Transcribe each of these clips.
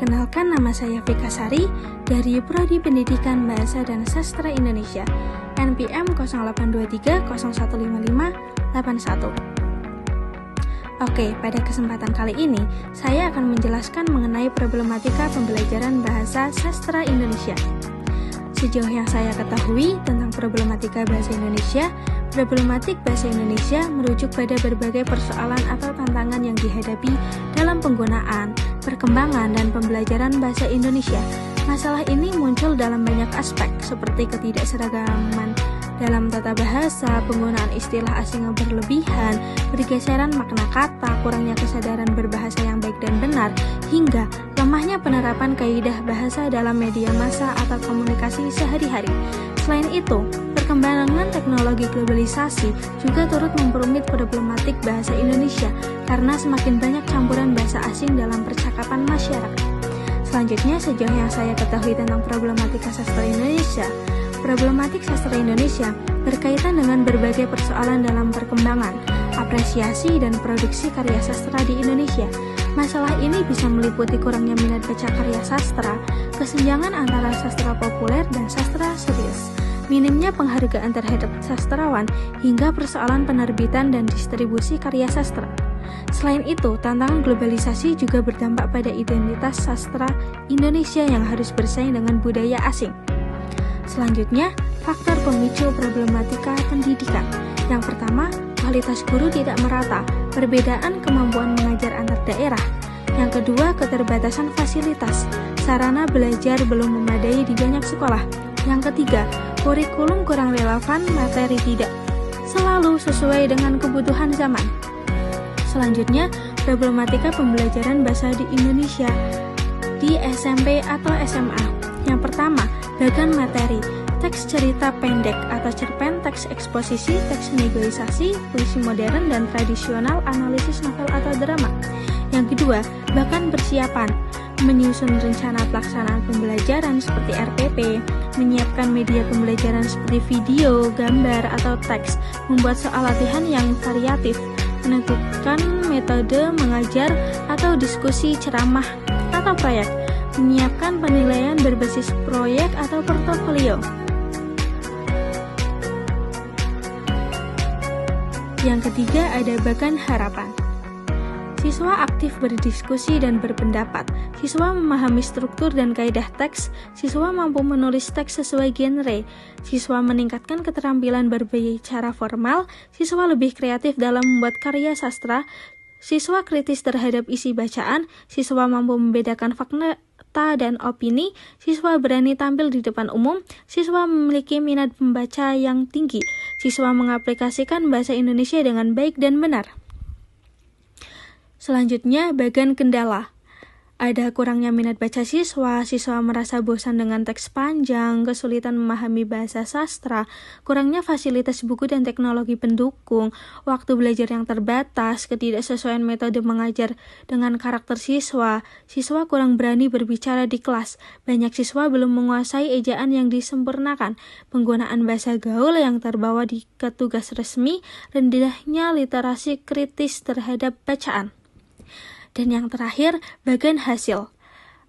Perkenalkan, nama saya Vika Sari dari Prodi Pendidikan Bahasa dan Sastra Indonesia, NPM 0823015581. Oke, pada kesempatan kali ini saya akan menjelaskan mengenai problematika pembelajaran bahasa sastra Indonesia. Sejauh yang saya ketahui tentang problematika bahasa Indonesia, problematik bahasa Indonesia merujuk pada berbagai persoalan atau tantangan yang dihadapi dalam penggunaan, perkembangan, dan pembelajaran bahasa Indonesia. Masalah ini muncul dalam banyak aspek, seperti ketidakseragaman dalam tata bahasa, penggunaan istilah asing yang berlebihan, pergeseran makna kata, kurangnya kesadaran berbahasa yang baik dan benar, hingga lemahnya penerapan kaidah bahasa dalam media massa atau komunikasi sehari-hari. Selain itu, perkembangan teknologi globalisasi juga turut memperumit problematik bahasa Indonesia karena semakin banyak campuran bahasa asing dalam percakapan masyarakat. Selanjutnya, sejauh yang saya ketahui tentang problematika sastra Indonesia, problematik sastra Indonesia berkaitan dengan berbagai persoalan dalam perkembangan, apresiasi, dan produksi karya sastra di Indonesia. Masalah ini bisa meliputi kurangnya minat baca karya sastra, kesenjangan antara sastra populer dan sastra serius, minimnya penghargaan terhadap sastrawan, hingga persoalan penerbitan dan distribusi karya sastra. Selain itu, tantangan globalisasi juga berdampak pada identitas sastra Indonesia yang harus bersaing dengan budaya asing. Selanjutnya, faktor pemicu problematika pendidikan. Yang pertama, kualitas guru tidak merata, perbedaan kemampuan mengajar antar daerah. Yang kedua, keterbatasan fasilitas, sarana belajar belum memadai di banyak sekolah. Yang ketiga, kurikulum kurang relevan, materi tidak selalu sesuai dengan kebutuhan zaman. Selanjutnya, problematika pembelajaran bahasa di Indonesia di SMP atau SMA. Yang pertama, bagan materi, teks cerita pendek atau cerpen, teks eksposisi, teks negosiasi, puisi modern dan tradisional, analisis novel atau drama. Yang kedua, bagan persiapan, menyusun rencana pelaksanaan pembelajaran seperti RPP, menyiapkan media pembelajaran seperti video, gambar, atau teks, membuat soal latihan yang variatif, menentukan metode mengajar atau diskusi ceramah atau proyek, menyiapkan penilaian berbasis proyek atau portofolio. Yang ketiga, ada bagan harapan. Siswa aktif berdiskusi dan berpendapat, siswa memahami struktur dan kaidah teks, siswa mampu menulis teks sesuai genre, siswa meningkatkan keterampilan berbicara formal, siswa lebih kreatif dalam membuat karya sastra, siswa kritis terhadap isi bacaan, siswa mampu membedakan fakta dan opini, siswa berani tampil di depan umum, siswa memiliki minat membaca yang tinggi, siswa mengaplikasikan bahasa Indonesia dengan baik dan benar. Selanjutnya, bagan kendala. Ada kurangnya minat baca siswa, siswa merasa bosan dengan teks panjang, kesulitan memahami bahasa sastra, kurangnya fasilitas buku dan teknologi pendukung, waktu belajar yang terbatas, ketidaksesuaian metode mengajar dengan karakter siswa, siswa kurang berani berbicara di kelas, banyak siswa belum menguasai ejaan yang disempurnakan, penggunaan bahasa gaul yang terbawa di tugas resmi, rendahnya literasi kritis terhadap bacaan. Dan yang terakhir, bagan hasil.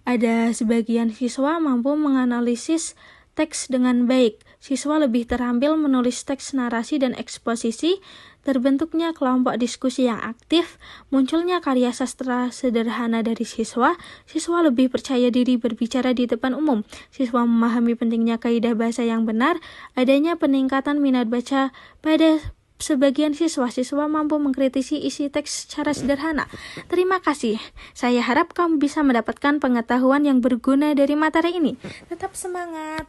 Ada sebagian siswa mampu menganalisis teks dengan baik, siswa lebih terampil menulis teks narasi dan eksposisi, terbentuknya kelompok diskusi yang aktif, munculnya karya sastra sederhana dari siswa, siswa lebih percaya diri berbicara di depan umum, siswa memahami pentingnya kaidah bahasa yang benar, adanya peningkatan minat baca pada sebagian siswa mampu mengkritisi isi teks secara sederhana. Terima kasih. Saya harap kamu bisa mendapatkan pengetahuan yang berguna dari materi ini. Tetap semangat.